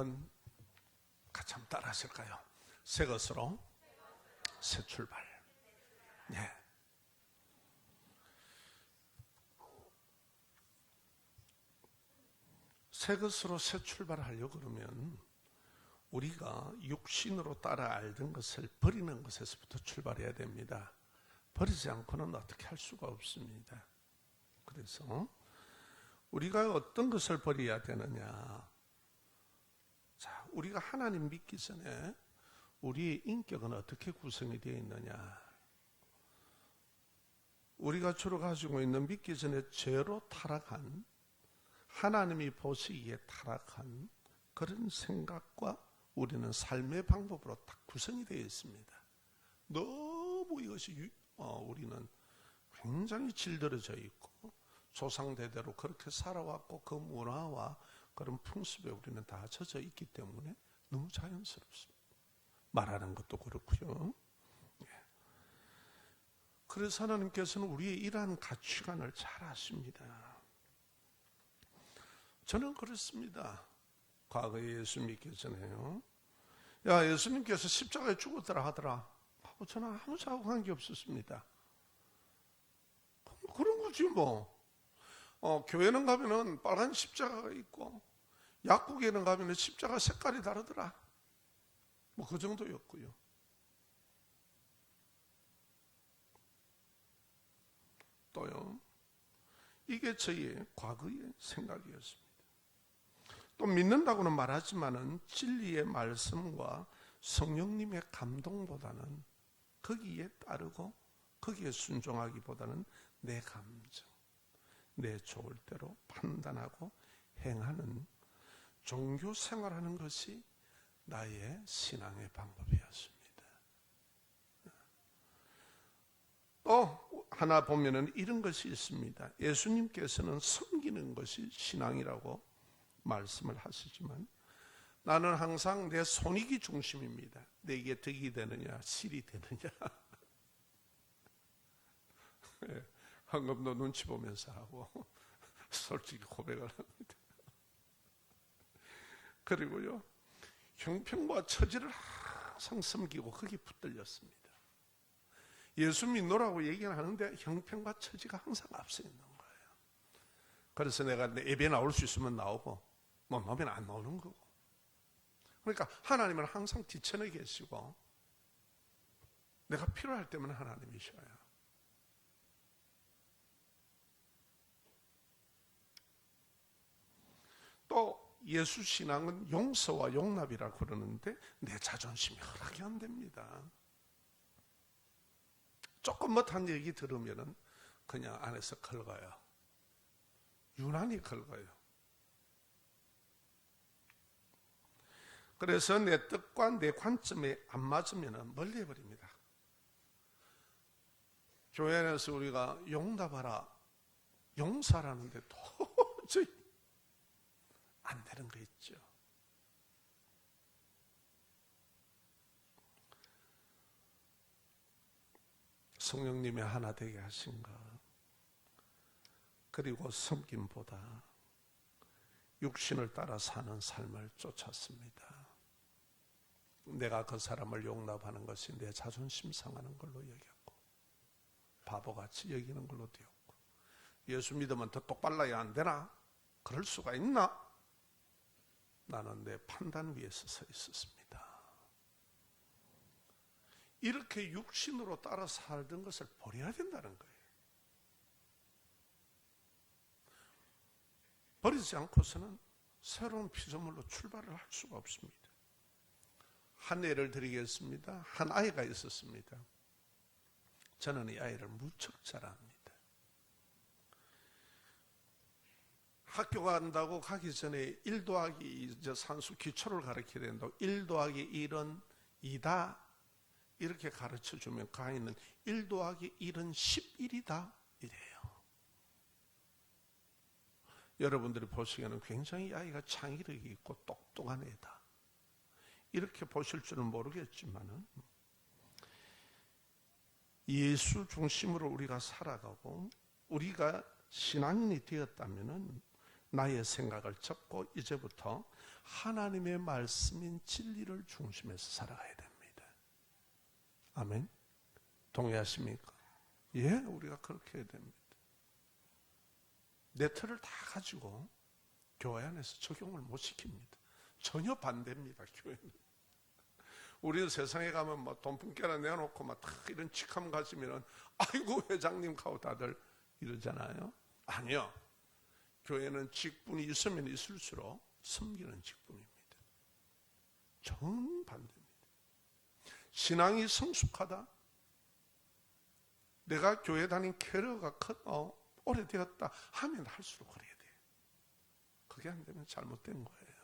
한번 같이 한번 따라 하실까요? 새 것으로 새 출발. 네. 새 것으로 새 출발하려고 그러면 우리가 육신으로 따라 알던 것을 버리는 것에서부터 출발해야 됩니다. 버리지 않고는 어떻게 할 수가 없습니다. 그래서 우리가 어떤 것을 버려야 되느냐? 자, 우리가 하나님 믿기 전에 우리의 인격은 어떻게 구성이 되어 있느냐? 우리가 주로 가지고 있는 믿기 전에 죄로 타락한, 하나님이 보시기에 타락한 그런 생각과 우리는 삶의 방법으로 딱 구성이 되어 있습니다. 너무 이것이 우리는 굉장히 질들어져 있고 조상대대로 그렇게 살아왔고 그 문화와 그런 풍습에 우리는 다 젖어 있기 때문에 너무 자연스럽습니다. 말하는 것도 그렇고요. 그래서 하나님께서는 우리의 이러한 가치관을 잘 아십니다. 저는 그렇습니다. 과거에 예수 믿기 전에요. 야, 예수님께서 십자가에 죽었더라 하더라 하고 저는 아무 자국한 게 없었습니다. 그런 거지 뭐. 교회는 가면은 빨간 십자가가 있고 약국에는 가면은 십자가 색깔이 다르더라. 뭐 그 정도였고요. 또요. 이게 저의 과거의 생각이었습니다. 또 믿는다고는 말하지만은 진리의 말씀과 성령님의 감동보다는 거기에 따르고 거기에 순종하기보다는 내 감정, 내 좋을 대로 판단하고 행하는 종교 생활하는 것이 나의 신앙의 방법이었습니다. 또 하나 보면은 이런 것이 있습니다. 예수님께서는 섬기는 것이 신앙이라고 말씀을 하시지만 나는 항상 내 손익이 중심입니다. 내게 득이 되느냐 실이 되느냐. 헌금도 눈치 보면서 하고 솔직히 고백을 합니다. 그리고요 형편과 처지를 항상 섬기고 거기에 붙들렸습니다. 예수 믿노라고 얘기는 하는데 형편과 처지가 항상 앞서 있는 거예요. 그래서 내가 예배 나올 수 있으면 나오고 못 나오면 안 나오는 거고. 그러니까 하나님은 항상 뒤천에 계시고 내가 필요할 때면 하나님이셔요. 또 예수 신앙은 용서와 용납이라고 그러는데 내 자존심이 허락이 안 됩니다. 조금 못한 얘기 들으면은 그냥 안에서 긁어요. 유난히 긁어요. 그래서 내 뜻과 내 관점에 안 맞으면은 멀리 해버립니다. 교회 안에서 우리가 용납하라, 용서하라는데 도저히 안 되는 거 있죠. 성령님의 하나 되게 하신 것, 그리고 섬김보다 육신을 따라 사는 삶을 쫓았습니다. 내가 그 사람을 용납하는 것이 내 자존심 상하는 걸로 여겼고 바보같이 여기는 걸로 되었고 예수 믿으면 더 똑발라야 안 되나? 그럴 수가 있나? 나는 내 판단 위에서 서 있었습니다. 이렇게 육신으로 따라 살던 것을 버려야 된다는 거예요. 버리지 않고서는 새로운 피조물로 출발을 할 수가 없습니다. 한 예를 드리겠습니다. 한 아이가 있었습니다. 저는 이 아이를 무척 잘합니다. 학교 간다고 가기 전에 1 더하기 산수 기초를 가르쳐야 된다고 1 더하기 1은 2다 이렇게 가르쳐주면 그 아이는 1 더하기 1은 11이다 이래요. 여러분들이 보시기에는 굉장히 아이가 창의력이 있고 똑똑한 애다 이렇게 보실 줄은 모르겠지만은 예수 중심으로 우리가 살아가고 우리가 신앙인이 되었다면은 나의 생각을 접고 이제부터 하나님의 말씀인 진리를 중심에서 살아가야 됩니다. 아멘. 동의하십니까? 예, 우리가 그렇게 해야 됩니다. 내 틀을 다 가지고 교회 안에서 적용을 못 시킵니다. 전혀 반대입니다. 교회는. 우리는 세상에 가면 뭐 돈푼깨나 내놓고 막 이런 직함 가지면은 아이고 회장님 하고 다들 이러잖아요. 아니요. 교회는 직분이 있으면 있을수록 섬기는 직분입니다. 정반대입니다. 신앙이 성숙하다. 내가 교회 다닌 캐리어가 오래되었다 하면 할수록 그래야 돼요. 그게 안 되면 잘못된 거예요.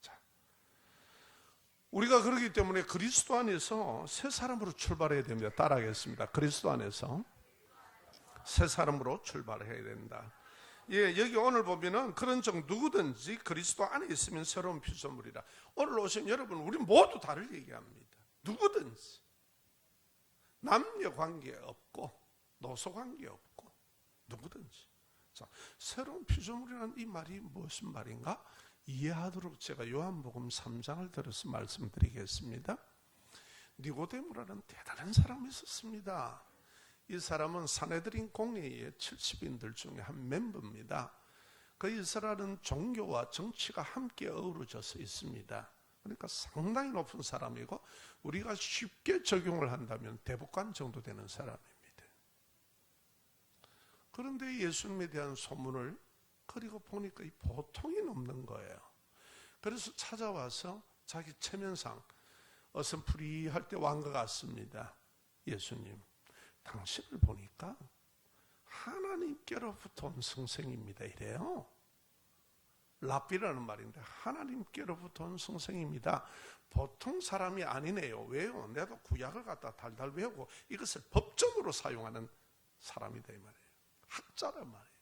자, 우리가 그렇기 때문에 그리스도 안에서 새 사람으로 출발해야 됩니다. 따라하겠습니다. 그리스도 안에서 새 사람으로 출발해야 된다. 예, 여기 오늘 보면은 그런 적 누구든지 그리스도 안에 있으면 새로운 피조물이라. 오늘 오신 여러분, 우리 모두 다를 얘기합니다. 누구든지 남녀 관계 없고 노소 관계 없고 누구든지. 자, 새로운 피조물이라는 이 말이 무슨 말인가? 이해하도록 제가 요한복음 3장을 들어서 말씀드리겠습니다. 니고데모라는 대단한 사람이 있었습니다. 이 사람은 사내들인 공회의 70인들 중에 한 멤버입니다. 그 이스라엘은 종교와 정치가 함께 어우러져서 있습니다. 그러니까 상당히 높은 사람이고 우리가 쉽게 적용을 한다면 대법관 정도 되는 사람입니다. 그런데 예수님에 대한 소문을 그리고 보니까 이 보통이 넘는 거예요. 그래서 찾아와서 자기 체면상 어슴푸리 할 때 왕과 같습니다. 예수님, 당신을 보니까 하나님께로부터 온 성생입니다. 이래요. 랍비라는 말인데 하나님께로부터 온 성생입니다. 보통 사람이 아니네요. 왜요? 내가 구약을 갖다 달달 외우고 이것을 법정으로 사용하는 사람이다 이 말이에요. 학자란 말이에요.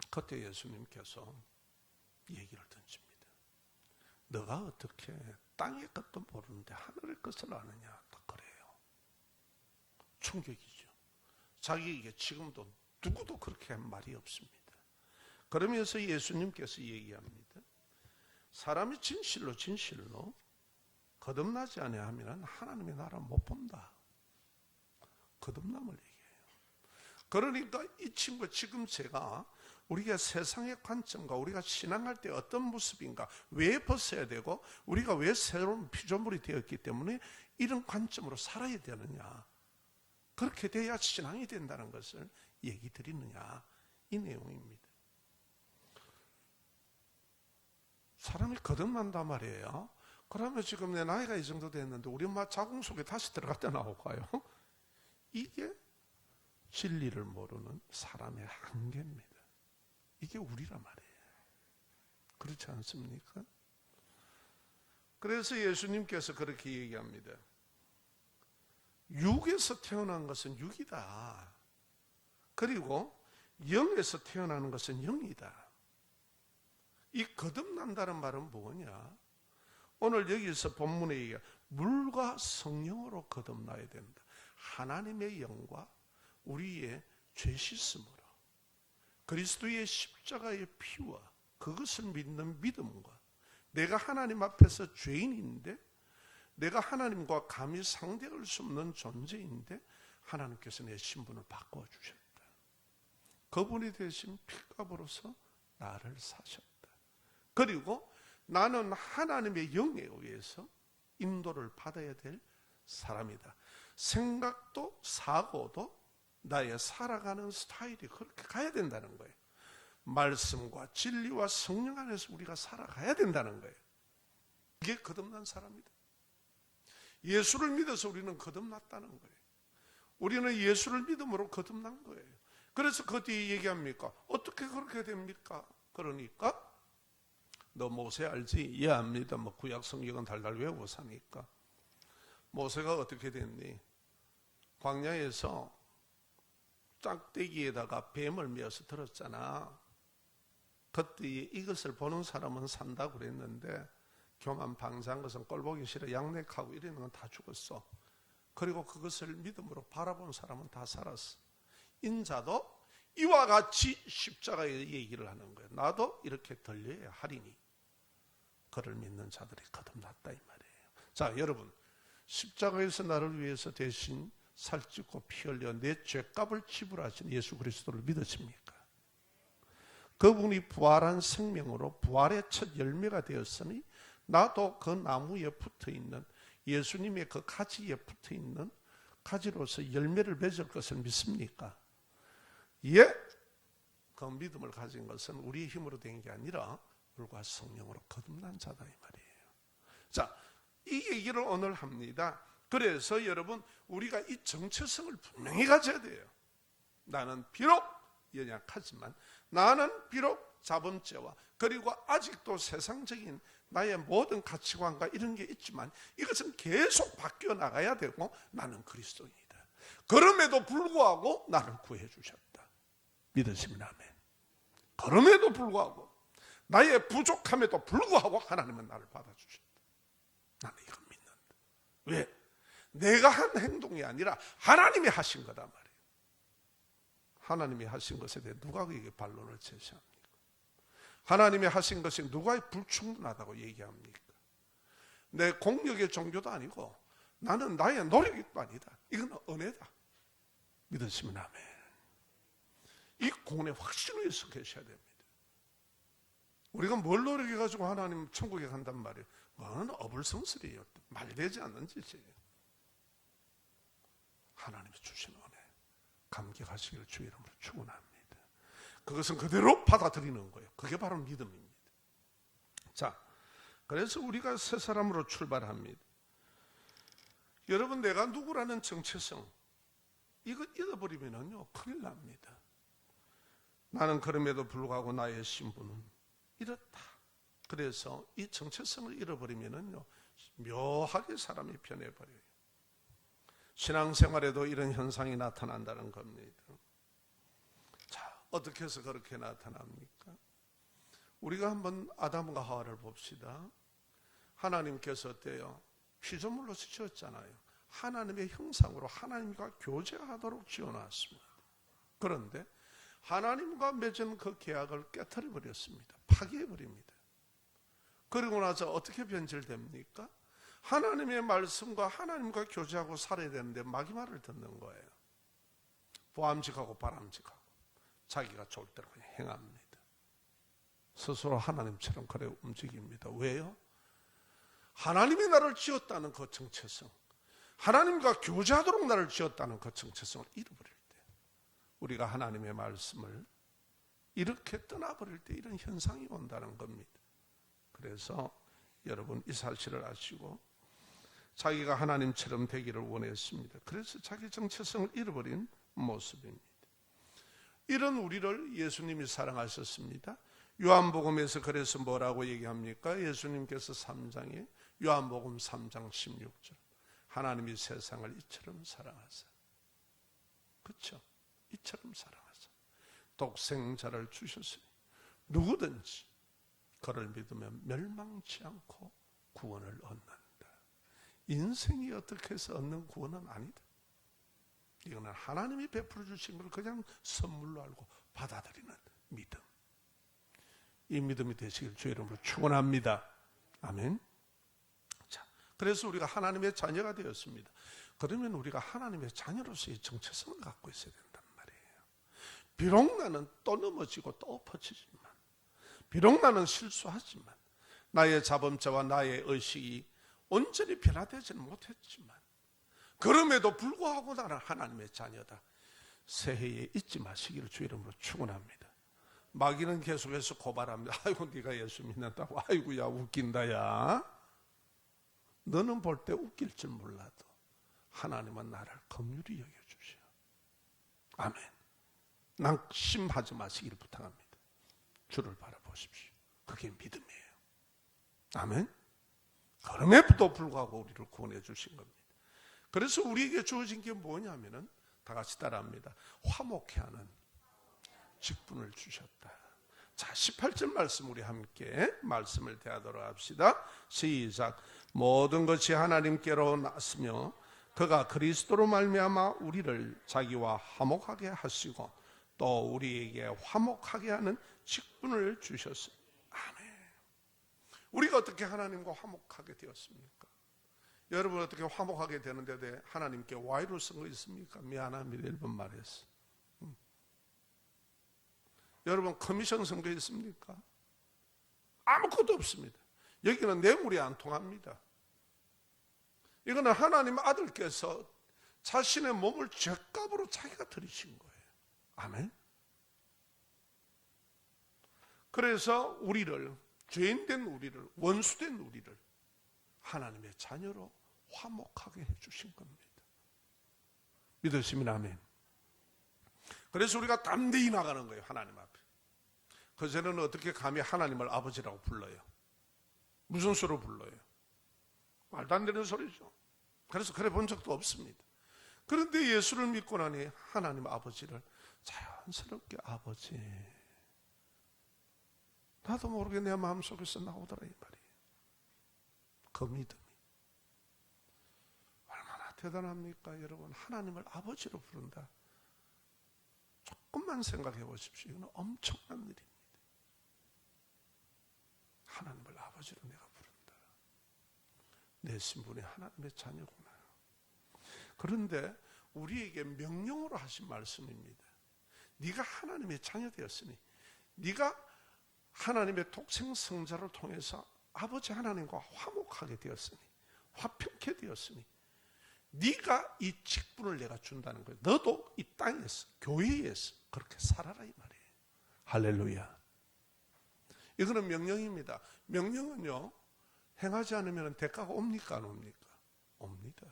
그때 예수님께서 얘기를 던집니다. 너가 어떻게 땅의 것도 모르는데 하늘의 것을 아느냐? 딱 그래요. 충격이죠. 자기에게 지금도 누구도 그렇게 한 말이 없습니다. 그러면서 예수님께서 얘기합니다. 사람이 진실로 거듭나지 아니하면 하나님의 나라 못 본다. 거듭남을 얘기해요. 그러니까 이 친구 지금 제가 우리가 세상의 관점과 우리가 신앙할 때 어떤 모습인가, 왜 벗어야 되고 우리가 왜 새로운 피조물이 되었기 때문에 이런 관점으로 살아야 되느냐, 그렇게 돼야 신앙이 된다는 것을 얘기 드리느냐, 이 내용입니다. 사람이 거듭난단 말이에요. 그러면 지금 내 나이가 이 정도 됐는데 우리 엄마 자궁 속에 다시 들어갔다 나올까요? 이게 진리를 모르는 사람의 한계입니다. 이게 우리란 말이에요. 그렇지 않습니까? 그래서 예수님께서 그렇게 얘기합니다. 육에서 태어난 것은 육이다. 그리고 영에서 태어나는 것은 영이다. 이 거듭난다는 말은 뭐냐? 오늘 여기서 본문에 얘기해 물과 성령으로 거듭나야 된다. 하나님의 영과 우리의 죄 씻음으로 그리스도의 십자가의 피와 그것을 믿는 믿음과 내가 하나님 앞에서 죄인인데 내가 하나님과 감히 상대할 수 없는 존재인데 하나님께서 내 신분을 바꿔 주셨다. 그분이 대신 피값으로서 나를 사셨다. 그리고 나는 하나님의 영에 의해서 인도를 받아야 될 사람이다. 생각도 사고도 나의 살아가는 스타일이 그렇게 가야 된다는 거예요. 말씀과 진리와 성령 안에서 우리가 살아가야 된다는 거예요. 이게 거듭난 사람이다. 예수를 믿어서 우리는 거듭났다는 거예요. 우리는 예수를 믿음으로 거듭난 거예요. 그래서 그 뒤에 얘기합니까? 어떻게 그렇게 됩니까? 그러니까 너 모세 알지? 예, 압니다. 뭐 구약 성경은 달달 외우고 사니까. 모세가 어떻게 됐니? 광야에서 짝대기에다가 뱀을 메어서 들었잖아. 그때 이것을 보는 사람은 산다고 그랬는데 교만 방자한 것은 꼴보기 싫어 양맥하고 이러는 건 다 죽었어. 그리고 그것을 믿음으로 바라본 사람은 다 살았어. 인자도 이와 같이 십자가의 얘기를 하는 거예요. 나도 이렇게 들려야 하리니 그를 믿는 자들이 거듭났다 이 말이에요. 자, 여러분, 십자가에서 나를 위해서 대신 살찌고 피 흘려 내 죄값을 지불하신 예수 그리스도를 믿으십니까? 그분이 부활한 생명으로 부활의 첫 열매가 되었으니 나도 그 나무에 붙어있는 예수님의 그 가지에 붙어있는 가지로서 열매를 맺을 것을 믿습니까? 예, 그 믿음을 가진 것은 우리의 힘으로 된 게 아니라 물과 성령으로 거듭난 자다 이 말이에요. 자, 이 얘기를 오늘 합니다. 그래서 여러분, 우리가 이 정체성을 분명히 가져야 돼요. 나는 비록 연약하지만, 나는 비록 자범죄와 그리고 아직도 세상적인 나의 모든 가치관과 이런 게 있지만 이것은 계속 바뀌어 나가야 되고, 나는 그리스도인이다. 그럼에도 불구하고 나를 구해 주셨다. 믿으시면 아멘. 그럼에도 불구하고, 나의 부족함에도 불구하고 하나님은 나를 받아주셨다. 나는 이걸 믿는다. 왜? 내가 한 행동이 아니라 하나님이 하신 거다 말이에요. 하나님이 하신 것에 대해 누가 그에게 반론을 제시합니까? 하나님이 하신 것이 누가 불충분하다고 얘기합니까? 내 공력의 종교도 아니고 나는 나의 노력이 아니다. 이건 은혜다. 믿으시면 아멘. 이 구원의 확신을 위해서 계셔야 됩니다. 우리가 뭘 노력해가지고 하나님 천국에 간단 말이에요. 그거는 어불성설이에요. 말되지 않는 짓이에요. 하나님이 주신 은혜 감격하시기를 주의 이름으로 축원합니다. 그것은 그대로 받아들이는 거예요. 그게 바로 믿음입니다. 자, 그래서 우리가 새 사람으로 출발합니다. 여러분, 내가 누구라는 정체성, 이거 잃어버리면요 큰일 납니다. 나는 그럼에도 불구하고 나의 신분은 이렇다. 그래서 이 정체성을 잃어버리면요 묘하게 사람이 변해버려요. 신앙생활에도 이런 현상이 나타난다는 겁니다. 자, 어떻게 해서 그렇게 나타납니까? 우리가 한번 아담과 하와를 봅시다. 하나님께서 어때요? 피조물로 지었잖아요. 하나님의 형상으로 하나님과 교제하도록 지어놨습니다. 그런데 하나님과 맺은 그 계약을 깨트려버렸습니다. 파괴해버립니다. 그리고 나서 어떻게 변질됩니까? 하나님의 말씀과 하나님과 교제하고 살아야 되는데 마귀 말을 듣는 거예요. 보암직하고 바람직하고 자기가 좋을 대로 그냥 행합니다. 스스로 하나님처럼 그래 움직입니다. 왜요? 하나님이 나를 지었다는 그 정체성, 하나님과 교제하도록 나를 지었다는 그 정체성을 잃어버릴 때, 우리가 하나님의 말씀을 이렇게 떠나버릴 때 이런 현상이 온다는 겁니다. 그래서 여러분, 이 사실을 아시고 자기가 하나님처럼 되기를 원했습니다. 그래서 자기 정체성을 잃어버린 모습입니다. 이런 우리를 예수님이 사랑하셨습니다. 요한복음에서 그래서 뭐라고 얘기합니까? 예수님께서 3장에 요한복음 3장 16절 하나님이 세상을 이처럼 사랑하사, 그렇죠? 이처럼 사랑하사 독생자를 주셨으니 누구든지 그를 믿으면 멸망치 않고 구원을 얻는다. 인생이 어떻게 해서 얻는 구원은 아니다. 이거는 하나님이 베풀어 주신 걸 그냥 선물로 알고 받아들이는 믿음. 이 믿음이 되시길 주의 이름으로 축원합니다. 아멘. 자, 그래서 우리가 하나님의 자녀가 되었습니다. 그러면 우리가 하나님의 자녀로서의 정체성을 갖고 있어야 된단 말이에요. 비록 나는 또 넘어지고 또 엎어지지만, 비록 나는 실수하지만, 나의 자범죄와 나의 의식이 온전히 변화되지는 못했지만, 그럼에도 불구하고 나는 하나님의 자녀다. 새해에 잊지 마시기를 주의 이름으로 축원합니다. 마귀는 계속해서 고발합니다. 아이고, 네가 예수 믿는다고. 아이고, 야, 웃긴다, 야. 너는 볼 때 웃길 줄 몰라도 하나님은 나를 긍휼히 여겨주셔. 아멘. 낙심하지 마시기를 부탁합니다. 주를 바라보십시오. 그게 믿음이에요. 아멘. 그럼에도 불구하고 우리를 구원해 주신 겁니다. 그래서 우리에게 주어진 게 뭐냐면은, 다 같이 따라합니다. 화목해 하는 직분을 주셨다. 자, 18절 말씀 우리 함께 말씀을 대하도록 합시다. 시작. 모든 것이 하나님께로 났으며 그가 그리스도로 말미암아 우리를 자기와 화목하게 하시고 또 우리에게 화목하게 하는 직분을 주셨습니다. 아멘. 우리가 어떻게 하나님과 화목하게 되었습니까? 여러분 어떻게 화목하게 되는데 하나님께 Y로 쓴 거 있습니까? 미안합니다. 1번 말했어. 여러분 커미션 쓴 거 있습니까? 아무것도 없습니다. 여기는 뇌물이 안 통합니다. 이거는 하나님 아들께서 자신의 몸을 죗값으로 자기가 들이신 거예요. 아멘. 그래서 우리를, 죄인된 우리를, 원수된 우리를 하나님의 자녀로 화목하게 해주신 겁니다. 믿으시면 아멘. 그래서 우리가 담대히 나가는 거예요. 하나님 앞에. 그전에는 어떻게 감히 하나님을 아버지라고 불러요? 무슨 수로 불러요? 말도 안 되는 소리죠. 그래서 그래 본 적도 없습니다. 그런데 예수를 믿고 나니 하나님 아버지를 자연스럽게 아버지, 나도 모르게 내 마음속에서 나오더라 이 말이에요. 그 믿음이 얼마나 대단합니까? 여러분, 하나님을 아버지로 부른다. 조금만 생각해 보십시오. 이건 엄청난 일입니다. 하나님을 아버지로 내가 부른다. 내 신분이 하나님의 자녀구나. 그런데 우리에게 명령으로 하신 말씀입니다. 네가 하나님의 자녀 되었으니, 네가 하나님의 독생성자를 통해서 아버지 하나님과 화목하게 되었으니, 화평케 되었으니 네가 이 직분을 내가 준다는 거예요. 너도 이 땅에서, 교회에서 그렇게 살아라 이 말이에요. 할렐루야. 이거는 명령입니다. 명령은요, 행하지 않으면 대가가 옵니까 안 옵니까? 옵니다.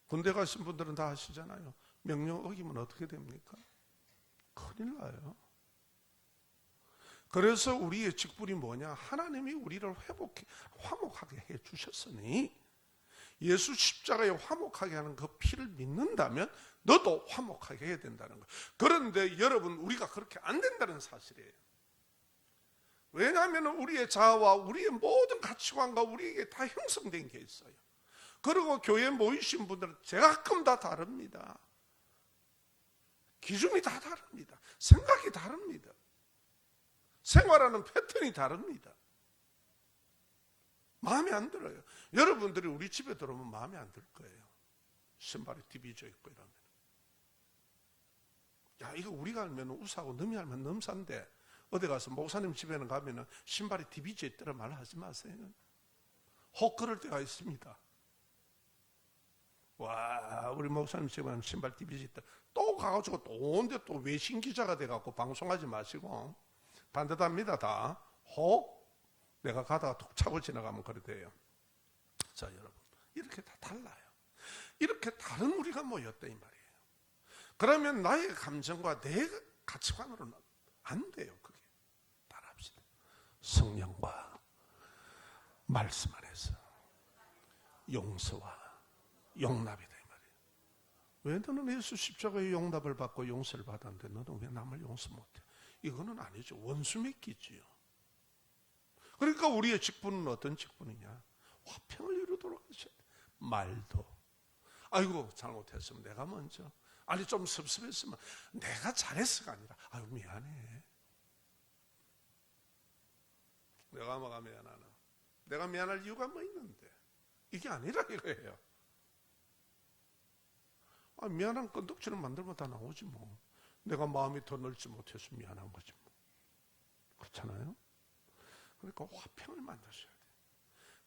군대 가신 분들은 다 아시잖아요. 명령 어기면 어떻게 됩니까? 큰일 나요. 그래서 우리의 직분이 뭐냐? 하나님이 우리를 화목하게 해 주셨으니 예수 십자가에 화목하게 하는 그 피를 믿는다면 너도 화목하게 해야 된다는 거예요. 그런데 여러분, 우리가 그렇게 안 된다는 사실이에요. 왜냐하면 우리의 자아와 우리의 모든 가치관과 우리에게 다 형성된 게 있어요. 그리고 교회에 모이신 분들은 제각금 다 다릅니다. 기준이 다 다릅니다. 생각이 다릅니다. 생활하는 패턴이 다릅니다. 마음에 안 들어요. 여러분들이 우리 집에 들어오면 마음에 안 들 거예요. 신발이 뒤비져 있고 이러면. 야, 이거 우리가 알면 우사고 남이 알면 넘산데 어디 가서 목사님 집에는 가면은 신발이 뒤비져 있더라 말하지 마세요. 혹 그럴 때가 있습니다. 와, 우리 목사님 집에는 신발 뒤비져 있다. 또 가가지고 또 온데 또 외신 기자가 돼갖고 방송하지 마시고 반대답니다 다. 혹 내가 가다가 톡 차고 지나가면 그래 돼요. 자, 여러분, 이렇게 다 달라요. 이렇게 다른 우리가 모였다 이 말이에요. 그러면 나의 감정과 내 가치관으로는 안 돼요. 그게 따라합시다. 성령과 말씀 안에서 용서와 용납이다 이 말이에요. 왜 너는 예수 십자가의 용납을 받고 용서를 받았는데 너는 왜 남을 용서 못해? 이거는 아니죠. 원수 맺기지요. 그러니까 우리의 직분은 어떤 직분이냐? 화평을 이루도록 하셔야 돼. 말도, 아이고 잘못했으면 내가 먼저, 아니 좀 섭섭했으면 내가 잘했어가 아니라 아유 미안해. 내가 뭐가 미안하나? 내가 미안할 이유가 뭐 있는데? 이게 아니라 이거예요. 아, 미안한 건덕지를 만들면 다 나오지 뭐. 내가 마음이 더 넓지 못해서 미안한 거지 뭐. 그렇잖아요? 그러니까 화평을 만드셔야 돼요.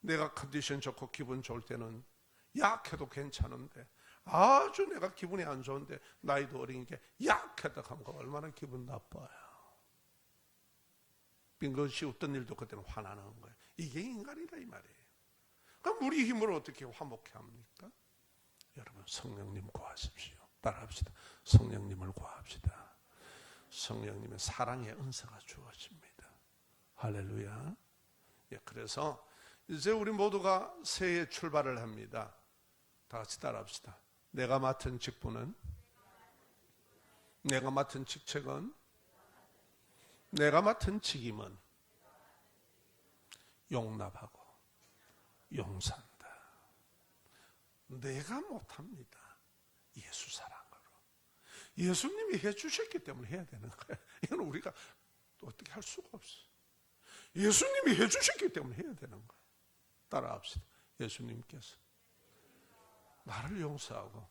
내가 컨디션 좋고 기분 좋을 때는 약해도 괜찮은데, 아주 내가 기분이 안 좋은데 나이도 어린 게 약했다 하면 얼마나 기분 나빠요. 빙긋이 어떤 일도 그때는 화나는 거예요. 이게 인간이다 이 말이에요. 그럼 우리 힘으로 어떻게 화목해 합니까? 여러분, 성령님 구하십시오. 따라합시다. 성령님을 구합시다. 성령님의 사랑의 은사가 주어집니다. 할렐루야. 예, 그래서 이제 우리 모두가 새해 출발을 합니다. 다 같이 따라합시다. 내가 맡은 직분은, 내가 맡은 직책은, 내가 맡은 직임은 용납하고 용서한다. 내가 못합니다. 예수 사랑으로. 예수님이 해주셨기 때문에 해야 되는 거예요. 이건 우리가 어떻게 할 수가 없어요. 예수님이 해주셨기 때문에 해야 되는 거예요. 따라합시다. 예수님께서 나를 용서하고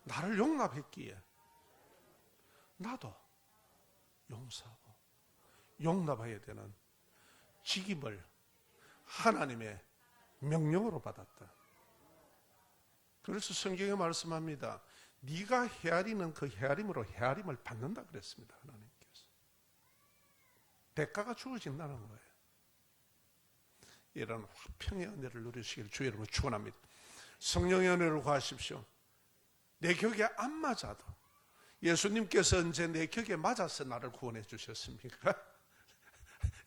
나를 용납했기에 나도 용서하고 용납해야 되는 직임을 하나님의 명령으로 받았다. 그래서 성경에 말씀합니다. 네가 헤아리는 그 헤아림으로 헤아림을 받는다 그랬습니다. 하나님께서. 대가가 주어진다는 거예요. 이런 화평의 은혜를 누리시길 주의 이름으로 축원합니다. 성령의 은혜를 구하십시오. 내 격에 안 맞아도 예수님께서 언제 내 격에 맞아서 나를 구원해 주셨습니까?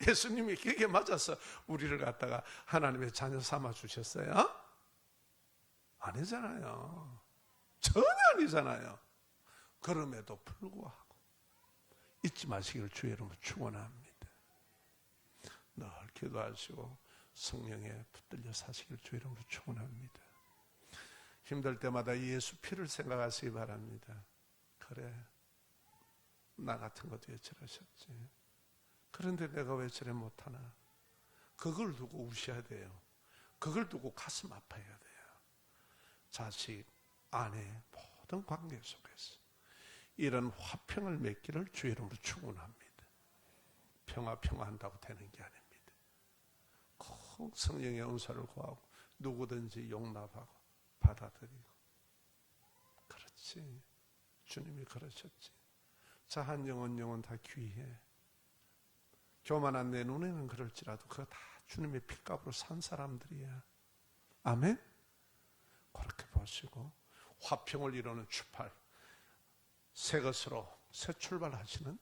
예수님이 격에 맞아서 우리를 갖다가 하나님의 자녀 삼아 주셨어요? 아니잖아요. 전혀 아니잖아요. 그럼에도 불구하고 잊지 마시기를 주의 이름으로 축원합니다. 늘 기도하시고 성령에 붙들려 사시기를 주의 이름으로 축원합니다. 힘들 때마다 예수 피를 생각하시기 바랍니다. 그래, 나 같은 것도 왜 저러셨지? 그런데 내가 왜 저래 못하나? 그걸 두고 우셔야 돼요. 그걸 두고 가슴 아파야 돼요. 자식, 아내, 모든 관계 속에서 이런 화평을 맺기를 주의 이름으로 축원합니다. 평화한다고 되는 게 아닙니다. 꼭 성령의 은사를 구하고 누구든지 용납하고 받아들이고. 그렇지. 주님이 그러셨지. 자, 한 영혼 다 귀해. 교만한 내 눈에는 그럴지라도 그거 다 주님의 핏값으로 산 사람들이야. 아멘? 그렇게 보시고 화평을 이루는 주팔, 새 것으로 새 출발하시는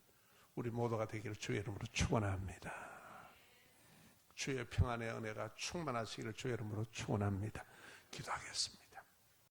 우리 모두가 되기를 주의 이름으로 축원합니다. 주의 평안의 은혜가 충만하시기를 주의 이름으로 축원합니다. 기도하겠습니다.